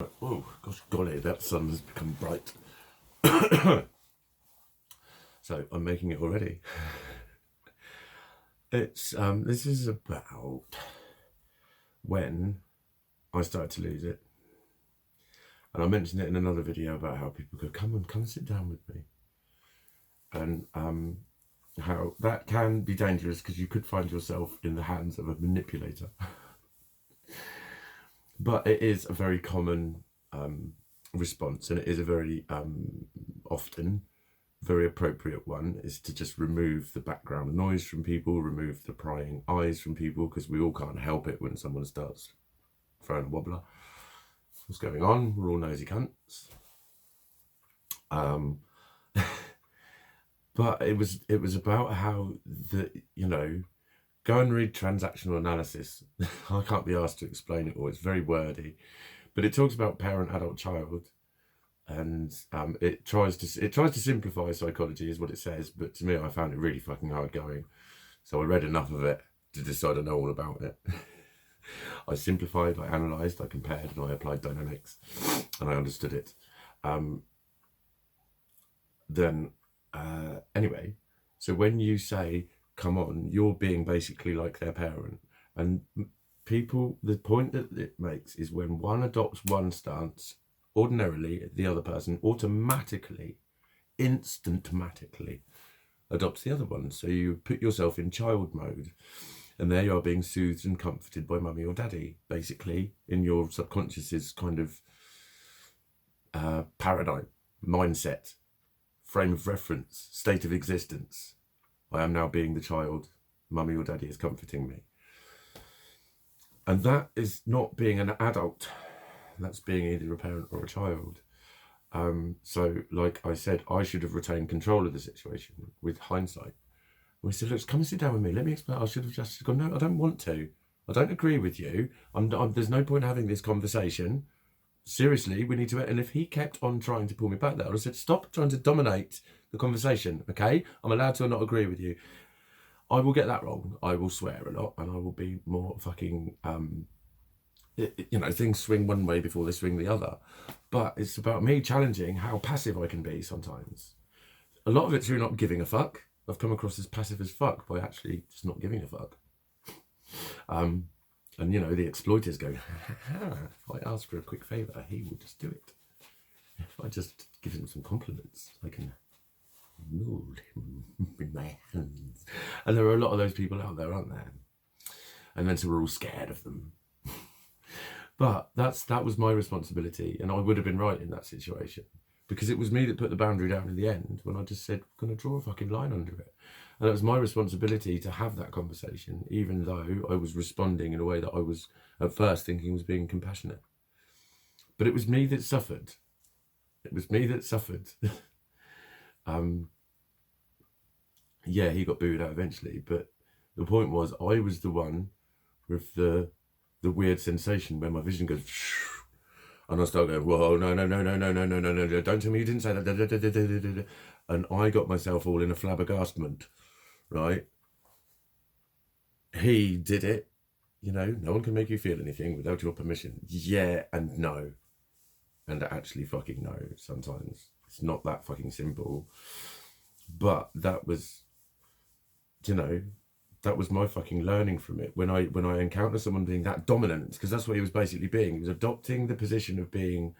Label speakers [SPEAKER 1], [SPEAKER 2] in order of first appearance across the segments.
[SPEAKER 1] Oh, gosh golly, that sun has become bright. So I'm making it already. It's this is about when I started to lose it. And I mentioned it in another video about how people go, come and sit down with me. And how that can be dangerous because you could find yourself in the hands of a manipulator. But it is a very common response, and it is a very often very appropriate one, is to just remove the background noise from people, remove the prying eyes from people, because we all can't help it when someone starts throwing a wobbler. What's going on? We're all nosy cunts. But it was about how go and read Transactional Analysis. I can't be asked to explain it all. It's very wordy, but it talks about parent, adult, child, and it tries to simplify psychology, is what it says. But to me, I found it really fucking hard going. So I read enough of it to decide I know all about it. I simplified, I analysed, I compared, and I applied dynamics, and I understood it. Anyway, so when you say, come on, you're being basically like their parent. And people, the point that it makes is when one adopts one stance, ordinarily the other person automatically, instantmatically adopts the other one. So you put yourself in child mode, and there you are being soothed and comforted by mummy or daddy, basically, in your subconscious's kind of paradigm, mindset, frame of reference, state of existence. I am now being the child, mummy or daddy is comforting me. And that is not being an adult. That's being either a parent or a child. So, like I said, I should have retained control of the situation with hindsight. We said, look, come and sit down with me. Let me explain. I should have just gone, no, I don't want to. I don't agree with you. There's no point having this conversation. Seriously, we need to. And if he kept on trying to pull me back there, I said, stop trying to dominate the conversation, okay? I'm allowed to not agree with you. I will get that wrong. I will swear a lot, and I will be more fucking, things swing one way before they swing the other. But it's about me challenging how passive I can be sometimes. A lot of it's through not giving a fuck. I've come across as passive as fuck by actually just not giving a fuck. And the exploiters go, if I ask for a quick favour, he will just do it. If I just give him some compliments, I can mould him in my hands. And there are a lot of those people out there, aren't there? And then so we're all scared of them. But that was my responsibility, and I would have been right in that situation, because it was me that put the boundary down in the end when I just said, I'm going to draw a fucking line under it. And it was my responsibility to have that conversation, even though I was responding in a way that I was at first thinking was being compassionate. But it was me that suffered. It was me that suffered. Yeah, he got booed out eventually, but the point was I was the one with the weird sensation where my vision goes, and I start going, whoa, no, don't tell me you didn't say that. And I got myself all in a flabbergastment, right? He did it, no one can make you feel anything without your permission. Yeah, and no. And actually fucking no, sometimes. It's not that fucking simple. But that was, that was my fucking learning from it. When I encounter someone being that dominant, because that's what he was basically being. He was adopting the position of being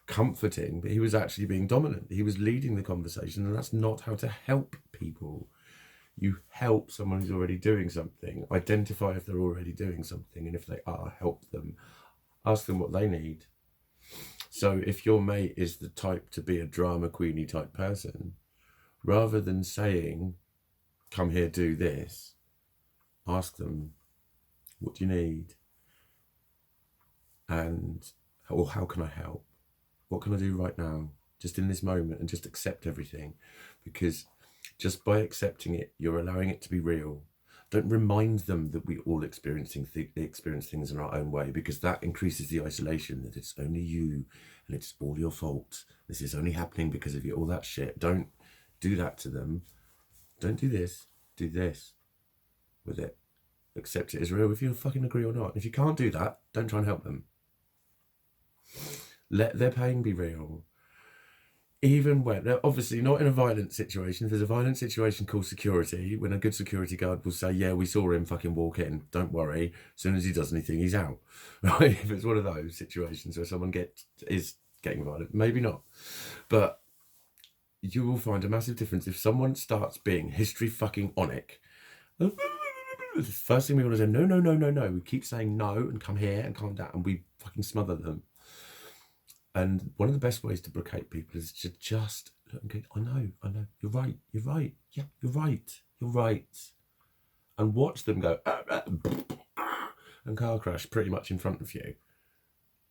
[SPEAKER 1] comforting, but he was actually being dominant. He was leading the conversation, and that's not how to help people. You help someone who's already doing something. Identify if they're already doing something, and if they are, help them. Ask them what they need. So if your mate is the type to be a drama queenie type person, rather than saying, come here, do this, ask them, what do you need? Or how can I help? What can I do right now, just in this moment, and just accept everything? Because just by accepting it, you're allowing it to be real. Don't remind them that we all experience things in our own way, because that increases the isolation, that it's only you and it's all your fault. This is only happening because of you, all that shit. Don't do that to them. Don't do this, do this with it. Accept it as real if you fucking agree or not. If you can't do that, don't try and help them. Let their pain be real. Even when they're obviously not in a violent situation. If there's a violent situation, call security. When a good security guard will say, yeah, we saw him fucking walk in, don't worry, as soon as he does anything, he's out. Right? If it's one of those situations where someone is getting violent, maybe not. But you will find a massive difference if someone starts being history fucking onic. The first thing we want to say, no, no, no, no, no. We keep saying no and come here and calm down, and we fucking smother them. And one of the best ways to placate people is to just look and go, I know, you're right, yeah, you're right. And watch them go, and car crash pretty much in front of you.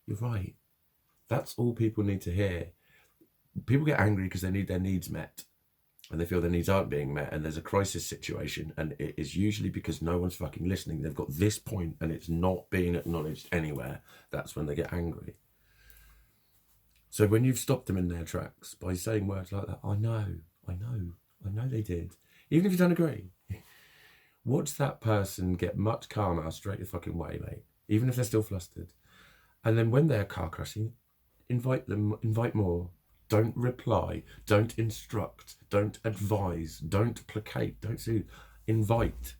[SPEAKER 1] You're right. That's all people need to hear. People get angry because they need their needs met, and they feel their needs aren't being met, and there's a crisis situation, and it is usually because no one's fucking listening. They've got this point and it's not being acknowledged anywhere. That's when they get angry. So when you've stopped them in their tracks by saying words like that, I know they did. Even if you don't agree, watch that person get much calmer straight the fucking way, mate. Even if they're still flustered. And then when they're car crashing, invite more. Don't reply, don't instruct, don't advise, don't placate, don't soothe. Invite.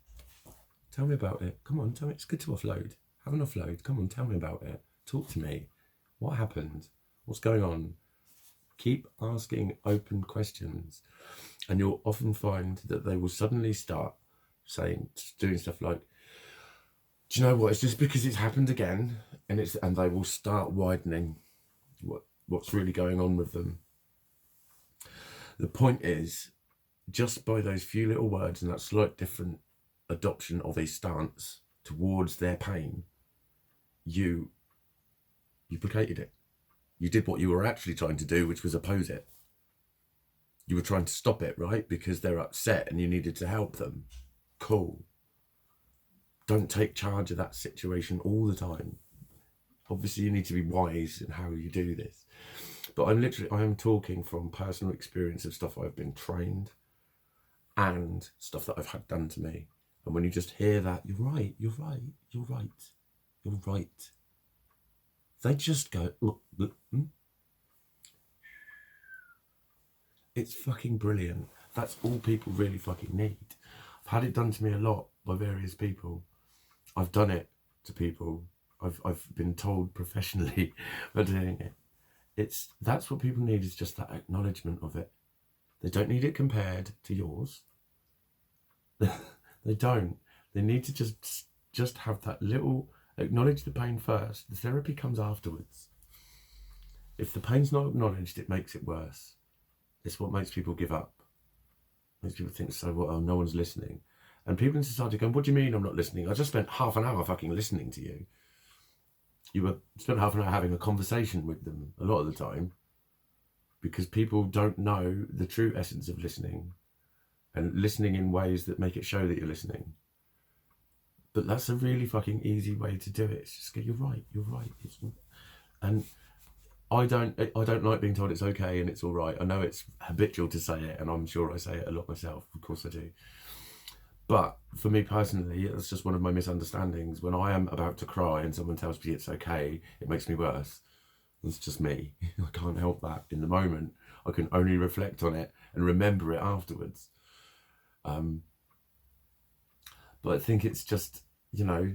[SPEAKER 1] Tell me about it. Come on, tell me. It's good to offload. Have an offload. Come on, tell me about it. Talk to me. What happened? What's going on? Keep asking open questions, and you'll often find that they will suddenly start doing stuff like, do you know what? It's just because it's happened again, and they will start widening what's really going on with them. The point is, just by those few little words and that slight different adoption of a stance towards their pain, you placated it. You did what you were actually trying to do, which was oppose it. You were trying to stop it, right? Because they're upset and you needed to help them. Cool. Don't take charge of that situation all the time. Obviously, you need to be wise in how you do this. But I am talking from personal experience of stuff I've been trained and stuff that I've had done to me. And when you just hear that, you're right. They just go, It's fucking brilliant. That's all people really fucking need. I've had it done to me a lot by various people. I've done it to people. I've been told professionally about doing it. That's what people need, is just that acknowledgement of it. They don't need it compared to yours. They don't. They need to just have that little, acknowledge the pain first. The therapy comes afterwards. If the pain's not acknowledged, it makes it worse. It's what makes people give up. Makes people think, so what? Oh, no one's listening. And people in society going, what do you mean I'm not listening? I just spent half an hour fucking listening to you. You spent half an hour having a conversation with them a lot of the time, because people don't know the true essence of listening, and listening in ways that make it show that you're listening. But that's a really fucking easy way to do it. It's just go, you're right. And I don't like being told it's okay and it's all right. I know it's habitual to say it, and I'm sure I say it a lot myself. Of course I do. But for me personally, it's just one of my misunderstandings. When I am about to cry and someone tells me it's okay, it makes me worse. It's just me. I can't help that in the moment. I can only reflect on it and remember it afterwards. But I think it's just, I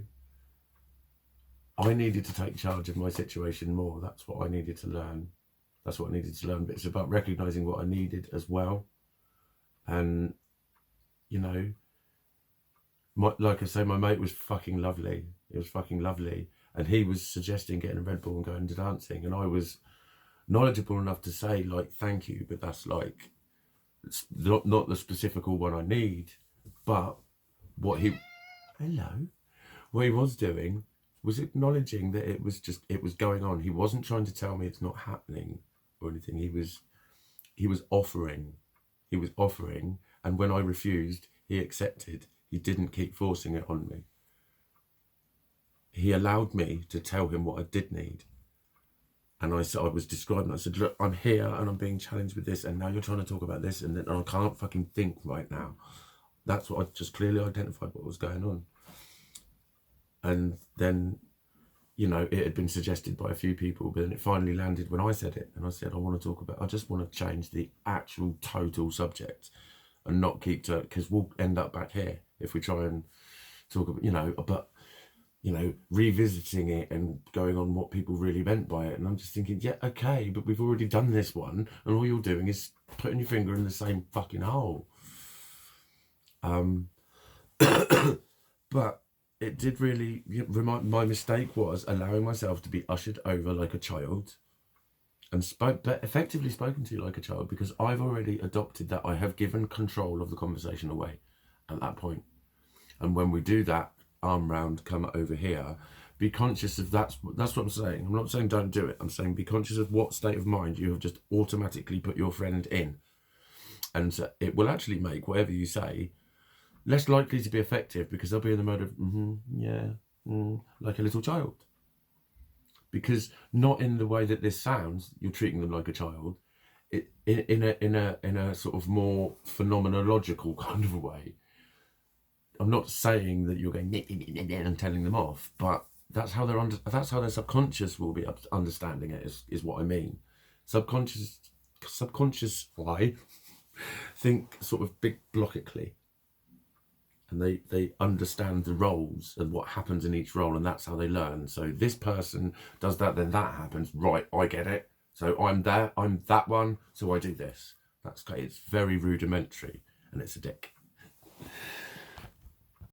[SPEAKER 1] needed to take charge of my situation more. That's what I needed to learn. But it's about recognizing what I needed as well. And, like I say, my mate was fucking lovely. It was fucking lovely. And he was suggesting getting a Red Bull and going to dancing. And I was knowledgeable enough to say, like, thank you, but that's like, it's not the specific one I need. But what he was doing was acknowledging that it was going on. He wasn't trying to tell me it's not happening or anything. He was offering. And when I refused, he accepted. He didn't keep forcing it on me. He allowed me to tell him what I did need. And I was describing, I said, look, I'm here and I'm being challenged with this, and now you're trying to talk about this, and I can't fucking think right now. That's what I just clearly identified what was going on. And then, you know, it had been suggested by a few people, but then it finally landed when I said it. And I said, I just want to change the actual total subject and not keep to it, because we'll end up back here if we try and talk about, you know, but, you know, revisiting it and going on what people really meant by it. And I'm just thinking, yeah, okay, but we've already done this one, and all you're doing is putting your finger in the same fucking hole. But it did really remind, my mistake was allowing myself to be ushered over like a child and effectively spoken to like a child, because I've already adopted that. I have given control of the conversation away at that point. And when we do that arm round, come over here, be conscious of that's what I'm saying. I'm not saying don't do it. I'm saying be conscious of what state of mind you have just automatically put your friend in. And so it will actually make whatever you say less likely to be effective, because they'll be in the mode of like a little child. Because not in the way that this sounds, you're treating them like a child. In a sort of more phenomenological kind of a way. I'm not saying that you're going and telling them off, but that's how their subconscious will be understanding it. Is what I mean. Subconscious why think sort of big blockically. And they understand the roles and what happens in each role, and that's how they learn. So this person does that, then that happens. Right, I get it. So I'm that one, so I do this. That's great. It's very rudimentary, and it's a dick.